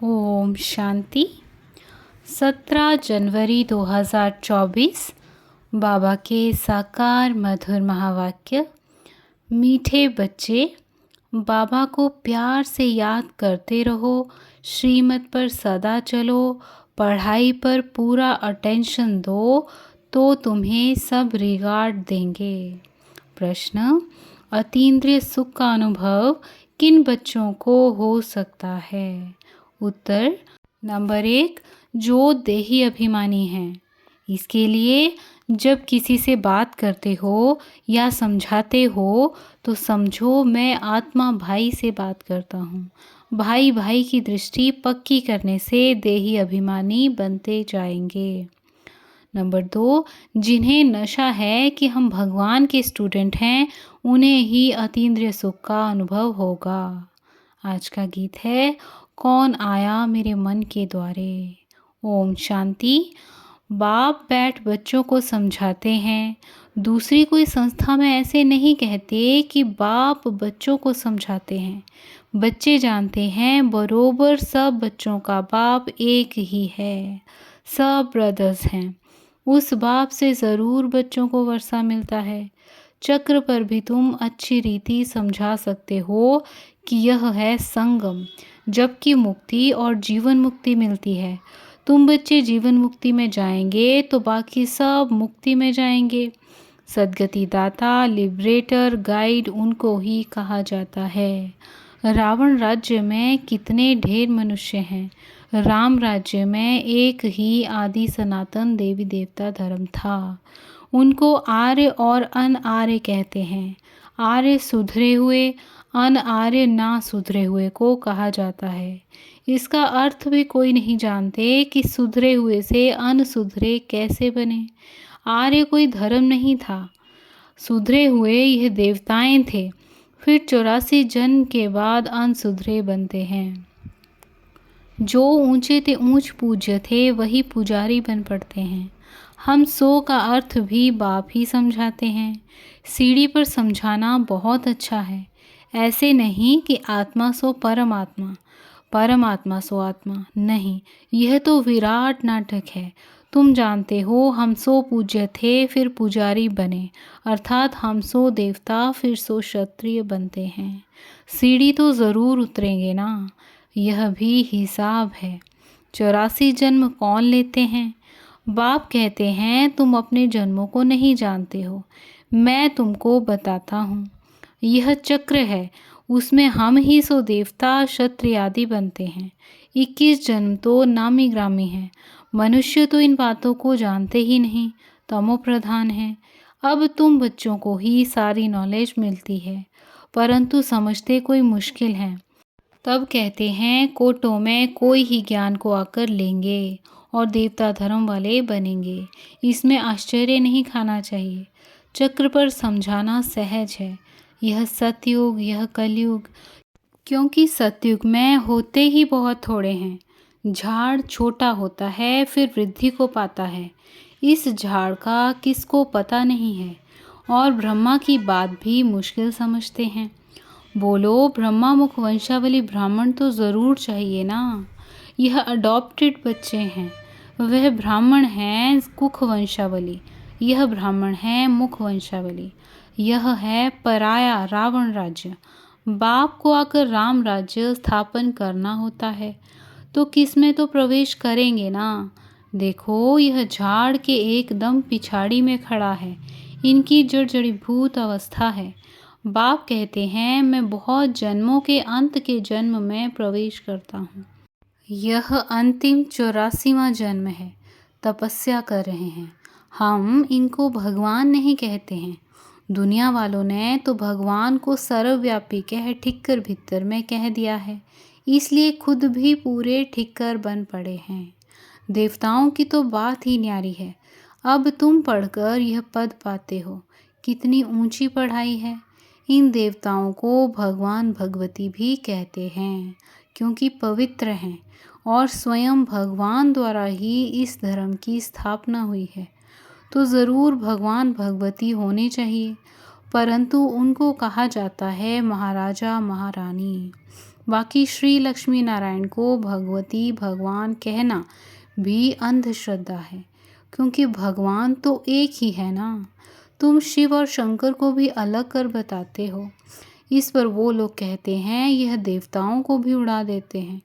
ओम शांति। 17 जनवरी 2024 बाबा के साकार मधुर महावाक्य। मीठे बच्चे, बाबा को प्यार से याद करते रहो, श्रीमत पर सदा चलो, पढ़ाई पर पूरा अटेंशन दो तो तुम्हें सब रिगार्ड देंगे। प्रश्न: अतीन्द्रिय सुख का अनुभव किन बच्चों को हो सकता है? उत्तर: नंबर 1, जो देही अभिमानी हैं। इसके लिए जब किसी से बात करते हो या समझाते हो तो समझो मैं आत्मा भाई से बात करता हूँ। भाई भाई की दृष्टि पक्की करने से देही अभिमानी बनते जाएंगे। नंबर 2, जिन्हें नशा है कि हम भगवान के स्टूडेंट हैं, उन्हें ही अतीन्द्रिय सुख का अनुभव होगा। आज का गीत है कौन आया मेरे मन के द्वारे। ओम शांति। बाप बैठ बच्चों को समझाते हैं। दूसरी कोई संस्था में ऐसे नहीं कहते कि बाप बच्चों को समझाते हैं। बच्चे जानते हैं बरोबर सब बच्चों का बाप एक ही है, सब ब्रदर्स हैं। उस बाप से ज़रूर बच्चों को वर्षा मिलता है। चक्र पर भी तुम अच्छी रीति समझा सकते हो कि यह है संगम, जबकि मुक्ति और जीवन मुक्ति मिलती है। तुम बच्चे जीवन मुक्ति में जाएंगे तो बाकी सब मुक्ति में जाएंगे। सद्गति दाता, लिबरेटर, गाइड उनको ही कहा जाता है। रावण राज्य में कितने ढेर मनुष्य हैं। राम राज्य में एक ही आदि सनातन देवी देवता धर्म था। उनको आर्य और अनआर्य कहते हैं। आर्य सुधरे हुए, अनआर्य ना सुधरे हुए को कहा जाता है। इसका अर्थ भी कोई नहीं जानते कि सुधरे हुए से अनसुधरे कैसे बने। आर्य कोई धर्म नहीं था, सुधरे हुए यह देवताएं थे। फिर 84 जन्म के बाद अनसुधरे बनते हैं। जो ऊंचे ते ऊंच पूज्य थे वही पुजारी बन पड़ते हैं। हम सो का अर्थ भी बाप ही समझाते हैं। सीढ़ी पर समझाना बहुत अच्छा है। ऐसे नहीं कि आत्मा सो परमात्मा, परमात्मा सो आत्मा, नहीं, यह तो विराट नाटक है। तुम जानते हो हम सो पूज्य थे फिर पुजारी बने, अर्थात हम सो देवता फिर सो क्षत्रिय बनते हैं। सीढ़ी तो ज़रूर उतरेंगे ना, यह भी हिसाब है। 84 जन्म कौन लेते हैं? बाप कहते हैं तुम अपने जन्मों को नहीं जानते हो, मैं तुमको बताता हूँ। यह चक्र है, उसमें हम ही सो देवता क्षत्रिय आदि बनते हैं। 21 जन्म तो नामी ग्रामी हैं। मनुष्य तो इन बातों को जानते ही नहीं, तमो प्रधान है। अब तुम बच्चों को ही सारी नॉलेज मिलती है, परंतु समझते कोई मुश्किल है। तब कहते हैं कोटों में कोई ही ज्ञान को आकर लेंगे और देवता धर्म वाले बनेंगे। इसमें आश्चर्य नहीं खाना चाहिए। चक्र पर समझाना सहज है। यह सतयुग, यह कलयुग, क्योंकि सतयुग में होते ही बहुत थोड़े हैं। झाड़ छोटा होता है फिर वृद्धि को पाता है। इस झाड़ का किसको पता नहीं है और ब्रह्मा की बात भी मुश्किल समझते हैं। बोलो, ब्रह्मा मुख वंशावली ब्राह्मण तो ज़रूर चाहिए ना। यह अडॉप्टेड बच्चे हैं। वह ब्राह्मण हैं कुख वंशावली, यह ब्राह्मण है मुख वंशावली। यह है पराया रावण राज्य। बाप को आकर राम राज्य स्थापन करना होता है तो किसमें तो प्रवेश करेंगे ना। देखो, यह झाड़ के एकदम पिछाड़ी में खड़ा है। इनकी जड़ जड़ीभूत अवस्था है। बाप कहते हैं मैं बहुत जन्मों के अंत के जन्म में प्रवेश करता हूँ। यह अंतिम 84वां जन्म है। तपस्या कर रहे हैं। हम इनको भगवान नहीं कहते हैं। दुनिया वालों ने तो भगवान को सर्वव्यापी कह ठिक्कर भीतर में कह दिया है, इसलिए खुद भी पूरे ठिक्कर बन पड़े हैं। देवताओं की तो बात ही न्यारी है। अब तुम पढ़कर यह पद पाते हो। कितनी ऊंची पढ़ाई है। इन देवताओं को भगवान भगवती भी कहते हैं क्योंकि पवित्र हैं और स्वयं भगवान द्वारा ही इस धर्म की स्थापना हुई है। तो ज़रूर भगवान भगवती होने चाहिए, परंतु उनको कहा जाता है महाराजा महारानी। बाकी श्री लक्ष्मी नारायण को भगवती भगवान कहना भी अंधश्रद्धा है, क्योंकि भगवान तो एक ही है ना। तुम शिव और शंकर को भी अलग कर बताते हो। इस पर वो लोग कहते हैं यह देवताओं को भी उड़ा देते हैं।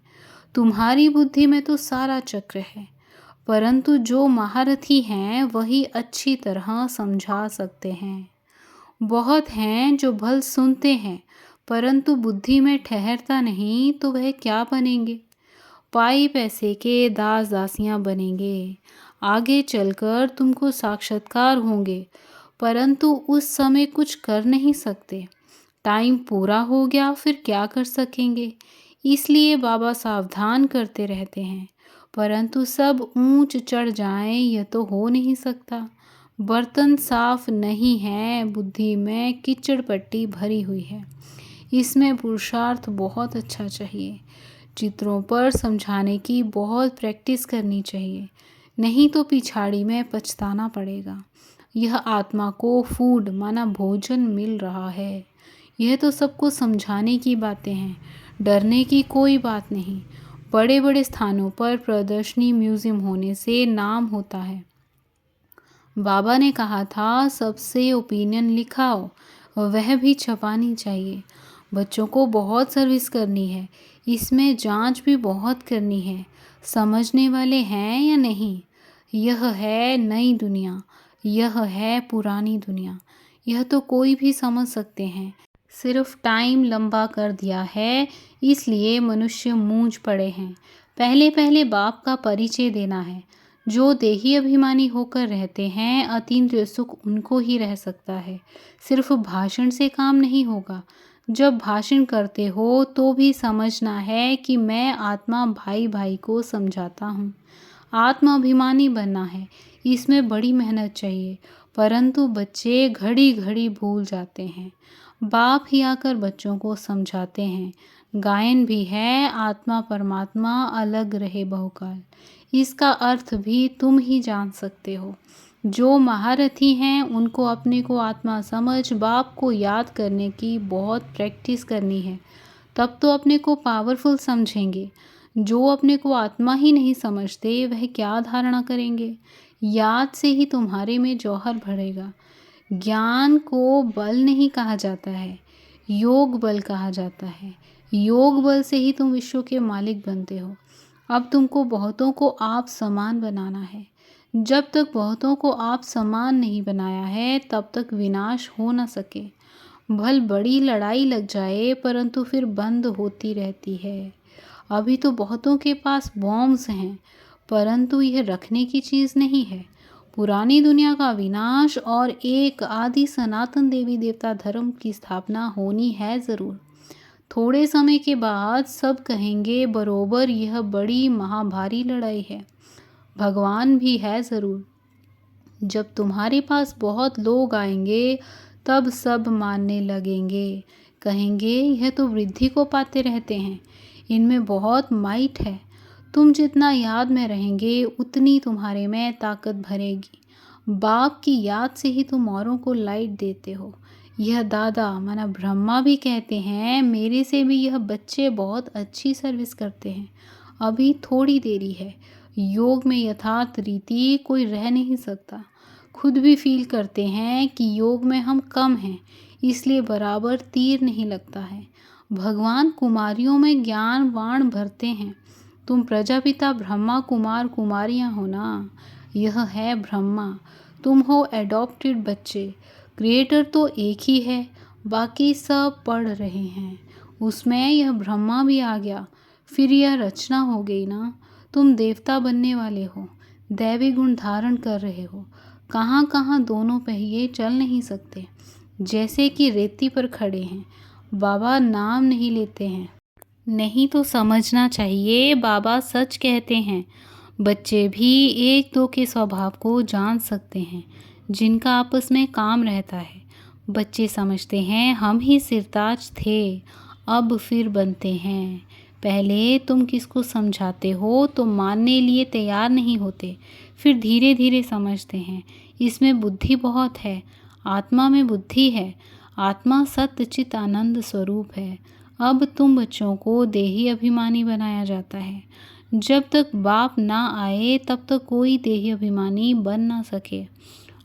तुम्हारी बुद्धि में तो सारा चक्र है, परंतु जो महारथी हैं वही अच्छी तरह समझा सकते हैं। बहुत हैं जो भल सुनते हैं, परंतु बुद्धि में ठहरता नहीं, तो वह क्या बनेंगे? पाई पैसे के दास दासियां बनेंगे। आगे चलकर तुमको साक्षात्कार होंगे, परंतु उस समय कुछ कर नहीं सकते। टाइम पूरा हो गया, फिर क्या कर सकेंगे? इसलिए बाबा सावधान करते रहते हैं, परंतु सब ऊंच चढ़ जाएं यह तो हो नहीं सकता। बर्तन साफ नहीं है, बुद्धि में कीचड़ पट्टी भरी हुई है। इसमें पुरुषार्थ बहुत अच्छा चाहिए। चित्रों पर समझाने की बहुत प्रैक्टिस करनी चाहिए, नहीं तो पिछाड़ी में पछताना पड़ेगा। यह आत्मा को फूड माना भोजन मिल रहा है। यह तो सबको समझाने की बातें हैं, डरने की कोई बात नहीं। बड़े बड़े स्थानों पर प्रदर्शनी म्यूजियम होने से नाम होता है। बाबा ने कहा था सबसे ओपिनियन लिखाओ, वह भी छपानी चाहिए। बच्चों को बहुत सर्विस करनी है, इसमें जांच भी बहुत करनी है, समझने वाले हैं या नहीं। यह है नई दुनिया, यह है पुरानी दुनिया, यह तो कोई भी समझ सकते हैं। सिर्फ टाइम लंबा कर दिया है, इसलिए मनुष्य मूंझ पड़े हैं। पहले पहले बाप का परिचय देना है। जो देही अभिमानी होकर रहते हैं, अतीन्द्रिय सुख उनको ही रह सकता है। सिर्फ भाषण से काम नहीं होगा। जब भाषण करते हो तो भी समझना है कि मैं आत्मा भाई भाई को समझाता हूँ। आत्मा अभिमानी बनना है, इसमें बड़ी मेहनत चाहिए, परंतु बच्चे घड़ी घड़ी भूल जाते हैं। बाप ही आकर बच्चों को समझाते हैं। गायन भी है, आत्मा परमात्मा अलग रहे बहुकाल। इसका अर्थ भी तुम ही जान सकते हो। जो महारथी हैं उनको अपने को आत्मा समझ बाप को याद करने की बहुत प्रैक्टिस करनी है, तब तो अपने को पावरफुल समझेंगे। जो अपने को आत्मा ही नहीं समझते वह क्या धारणा करेंगे? याद से ही तुम्हारे में जौहर भरेगा। ज्ञान को बल नहीं कहा जाता है, योग बल कहा जाता है। योग बल से ही तुम विश्व के मालिक बनते हो। अब तुमको बहुतों को आप समान बनाना है। जब तक बहुतों को आप समान नहीं बनाया है, तब तक विनाश हो न सके। भल बड़ी लड़ाई लग जाए, परंतु फिर बंद होती रहती है। अभी तो बहुतों के पास बॉम्ब्स हैं, परंतु यह रखने की चीज़ नहीं है। पुरानी दुनिया का विनाश और एक आदि सनातन देवी देवता धर्म की स्थापना होनी है ज़रूर। थोड़े समय के बाद सब कहेंगे बरोबर यह बड़ी महाभारी लड़ाई है। भगवान भी है ज़रूर। जब तुम्हारे पास बहुत लोग आएंगे तब सब मानने लगेंगे, कहेंगे यह तो वृद्धि को पाते रहते हैं, इनमें बहुत माइट है। तुम जितना याद में रहेंगे उतनी तुम्हारे में ताकत भरेगी। बाप की याद से ही तुम औरों को लाइट देते हो। यह दादा माना ब्रह्मा भी कहते हैं मेरे से भी यह बच्चे बहुत अच्छी सर्विस करते हैं। अभी थोड़ी देरी है। योग में यथार्थ रीति कोई रह नहीं सकता। खुद भी फील करते हैं कि योग में हम कम हैं, इसलिए बराबर तीर नहीं लगता है। भगवान कुमारियों में ज्ञान वाण भरते हैं। तुम प्रजापिता ब्रह्मा कुमार कुमारियां हो ना। यह है ब्रह्मा, तुम हो एडॉप्टेड बच्चे। क्रिएटर तो एक ही है, बाकी सब पढ़ रहे हैं। उसमें यह ब्रह्मा भी आ गया, फिर यह रचना हो गई ना। तुम देवता बनने वाले हो, दैवी गुण धारण कर रहे हो। कहाँ कहाँ दोनों पहिए चल नहीं सकते, जैसे कि रेती पर खड़े हैं। बाबा नाम नहीं लेते हैं, नहीं तो समझना चाहिए बाबा सच कहते हैं। बच्चे भी एक दो के स्वभाव को जान सकते हैं, जिनका आपस में काम रहता है। बच्चे समझते हैं हम ही सिरताज थे, अब फिर बनते हैं। पहले तुम किसको समझाते हो तो मानने लिए तैयार नहीं होते, फिर धीरे धीरे समझते हैं। इसमें बुद्धि बहुत है, आत्मा में बुद्धि है। आत्मा सत्य चित आनंद स्वरूप है। अब तुम बच्चों को देही अभिमानी बनाया जाता है। जब तक बाप ना आए तब तक कोई देही अभिमानी बन ना सके।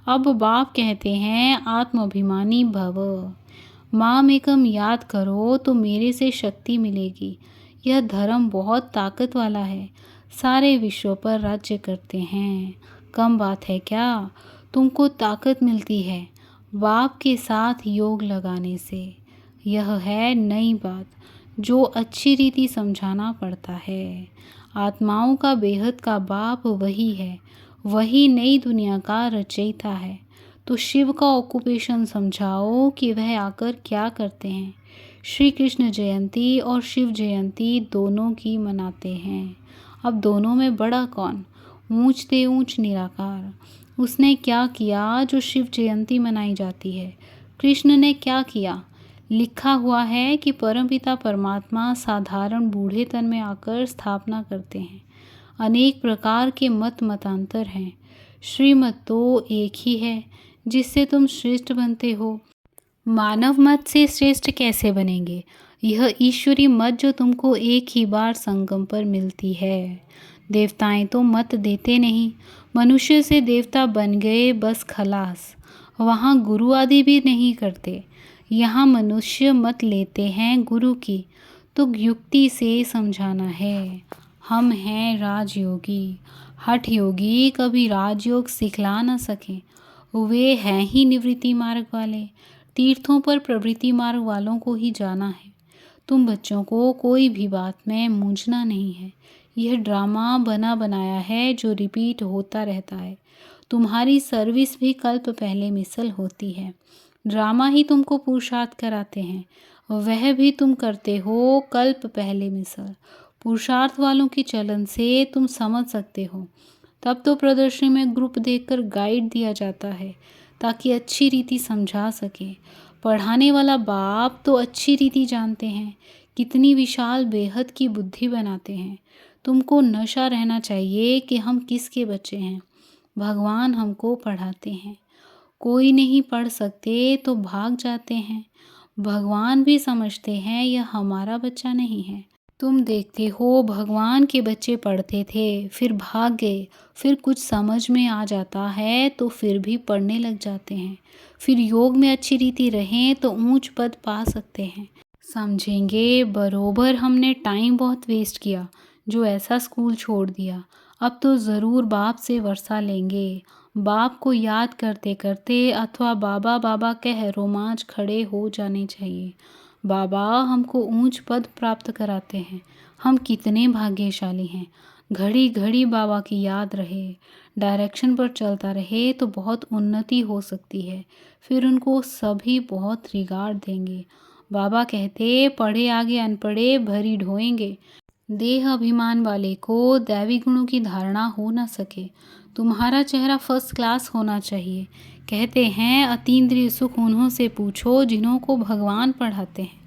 अब बाप कहते हैं आत्माभिमानी भव। माम एकम याद करो तो मेरे से शक्ति मिलेगी। यह धर्म बहुत ताकत वाला है, सारे विश्व पर राज्य करते हैं। कम बात है क्या? तुमको ताकत मिलती है बाप के साथ योग लगाने से। यह है नई बात जो अच्छी रीति समझाना पड़ता है। आत्माओं का बेहद का बाप वही है, वही नई दुनिया का रचयिता है। तो शिव का ऑक्यूपेशन समझाओ कि वह आकर क्या करते हैं। श्री कृष्ण जयंती और शिव जयंती दोनों की मनाते हैं। अब दोनों में बड़ा कौन? ऊंच ते ऊंच निराकार। उसने क्या किया जो शिव जयंती मनाई जाती है? कृष्ण ने क्या किया? लिखा हुआ है कि परमपिता परमात्मा साधारण बूढ़े तन में आकर स्थापना करते हैं। अनेक प्रकार के मतांतर हैं, श्रीमत तो एक ही है जिससे तुम श्रेष्ठ बनते हो। मानव मत से श्रेष्ठ कैसे बनेंगे? यह ईश्वरी मत जो तुमको एक ही बार संगम पर मिलती है। देवताएं तो मत देते नहीं, मनुष्य से देवता बन गए बस खलास। वहाँ गुरु आदि भी नहीं करते। यहाँ मनुष्य मत लेते हैं गुरु की, तो युक्ति से समझाना है। हम हैं राजयोगी, हठ योगी कभी राजयोग सिखला न सके। वे हैं ही निवृत्ति मार्ग वाले। तीर्थों पर प्रवृत्ति मार्ग वालों को ही जाना है। तुम बच्चों को कोई भी बात में मूंझना नहीं है। यह ड्रामा बना बनाया है जो रिपीट होता रहता है। तुम्हारी सर्विस भी कल्प पहले मिसल होती है। ड्रामा ही तुमको पुरुषार्थ कराते हैं, वह भी तुम करते हो कल्प पहले मिसल। पुरुषार्थ वालों की चलन से तुम समझ सकते हो। तब तो प्रदर्शनी में ग्रुप देखकर गाइड दिया जाता है ताकि अच्छी रीति समझा सके। पढ़ाने वाला बाप तो अच्छी रीति जानते हैं, कितनी विशाल बेहद की बुद्धि बनाते हैं। तुमको नशा रहना चाहिए कि हम किसके बच्चे हैं। भगवान हमको पढ़ाते हैं। कोई नहीं पढ़ सकते तो भाग जाते हैं। भगवान भी समझते हैं यह हमारा बच्चा नहीं है। तुम देखते हो भगवान के बच्चे पढ़ते थे, फिर भाग गए, फिर कुछ समझ में आ जाता है तो फिर भी पढ़ने लग जाते हैं। फिर योग में अच्छी रीति रहें तो ऊंच पद पा सकते हैं। समझेंगे बरोबर हमने टाइम बहुत वेस्ट किया जो ऐसा स्कूल छोड़ दिया। अब तो ज़रूर बाप से वर्षा लेंगे। बाप को याद करते करते अथवा बाबा बाबा कह रोमांच खड़े हो जाने चाहिए। बाबा हमको ऊंच पद प्राप्त कराते हैं। हम कितने भाग्यशाली हैं। घड़ी घड़ी बाबा की याद रहे, डायरेक्शन पर चलता रहे तो बहुत उन्नति हो सकती है। फिर उनको सभी बहुत रिगार्ड देंगे। बाबा कहते पढ़े आगे अनपढ़े भरी ढोएंगे। देह अभिमान वाले को दैवी गुणों की धारणा हो न सके। तुम्हारा चेहरा फर्स्ट क्लास होना चाहिए। कहते हैं अतीन्द्रिय सुख उन्हों से पूछो जिन्हों को भगवान पढ़ाते हैं।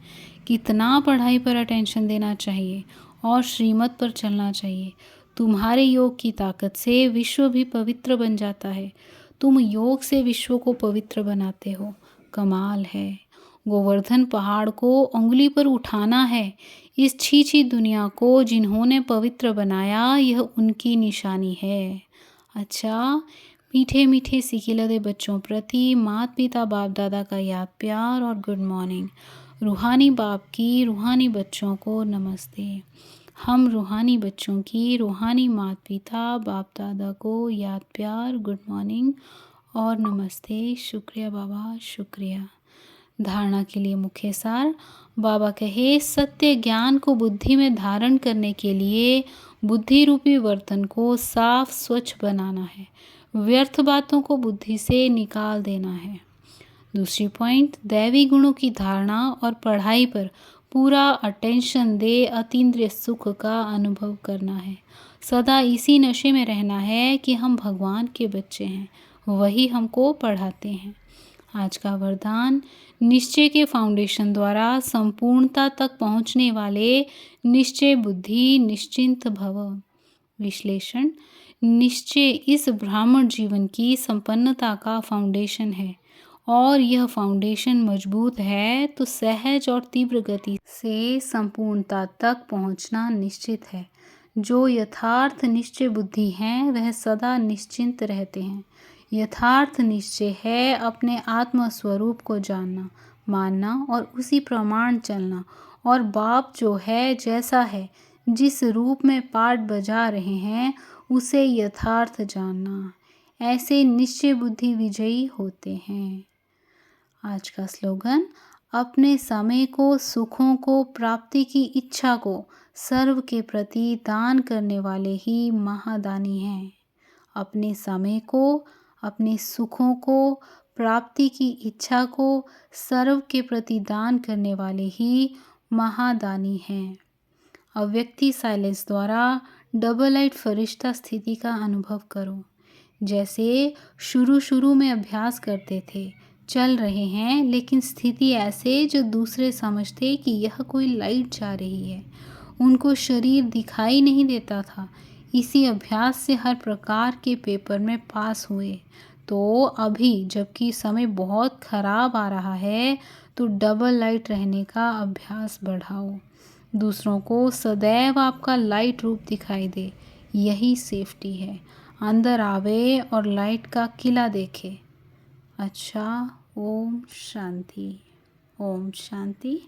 कितना पढ़ाई पर अटेंशन देना चाहिए और श्रीमत पर चलना चाहिए। तुम्हारे योग की ताकत से विश्व भी पवित्र बन जाता है। तुम योग से विश्व को पवित्र बनाते हो। कमाल है। गोवर्धन पहाड़ को उंगली पर उठाना है। इस छी दुनिया को जिन्होंने पवित्र बनाया यह उनकी निशानी है। अच्छा, मीठे मीठे सिकिलदे बच्चों प्रति माता पिता बाप दादा का याद प्यार और गुड मॉर्निंग। रूहानी बाप की रूहानी बच्चों को नमस्ते। हम रूहानी बच्चों की रूहानी माता पिता बाप दादा को याद प्यार गुड मॉर्निंग और नमस्ते। शुक्रिया बाबा, शुक्रिया। धारणा के लिए मुख्य सार। बाबा कहे सत्य ज्ञान को बुद्धि में धारण करने के लिए बुद्धि रूपी बर्तन को साफ स्वच्छ बनाना है। व्यर्थ बातों को बुद्धि से निकाल देना है। दूसरी पॉइंट, दैवी गुणों की धारणा और पढ़ाई पर पूरा अटेंशन दे अतीन्द्रिय सुख का अनुभव करना है। सदा इसी नशे में रहना है कि हम भगवान के बच्चे हैं, वही हमको पढ़ाते हैं। आज का वरदान, निश्चय के फाउंडेशन द्वारा संपूर्णता तक पहुंचने वाले निश्चय बुद्धि निश्चिंत भव। विश्लेषण, निश्चय इस ब्राह्मण जीवन की संपन्नता का फाउंडेशन है और यह फाउंडेशन मजबूत है तो सहज और तीव्र गति से संपूर्णता तक पहुंचना निश्चित है। जो यथार्थ निश्चय बुद्धि हैं वह सदा निश्चिंत रहते हैं। यथार्थ निश्चय है अपने आत्म स्वरूप को जानना, मानना और उसी प्रमाण चलना। और बाप जो है, जैसा है, जिस रूप में पाठ बजा रहे हैं, उसे यथार्थ जानना। ऐसे निश्चय बुद्धि विजयी होते हैं। आज का स्लोगन, अपने समय को, सुखों को, प्राप्ति की इच्छा को सर्व के प्रति दान करने वाले ही महादानी हैं। अपने समय को, अपने सुखों को, प्राप्ति की इच्छा को सर्व के प्रति दान करने वाले ही महादानी हैं। अव्यक्ति साइलेंस द्वारा डबल लाइट फरिश्ता स्थिति का अनुभव करो। जैसे शुरू में अभ्यास करते थे, चल रहे हैं, लेकिन स्थिति ऐसे जो दूसरे समझते कि यह कोई लाइट जा रही है। उनको शरीर दिखाई नहीं देता था। इसी अभ्यास से हर प्रकार के पेपर में पास हुए। तो अभी जबकि समय बहुत खराब आ रहा है तो डबल लाइट रहने का अभ्यास बढ़ाओ। दूसरों को सदैव आपका लाइट रूप दिखाई दे, यही सेफ्टी है। अंदर आवे और लाइट का किला देखे। अच्छा, ओम शांति। ओम शांति।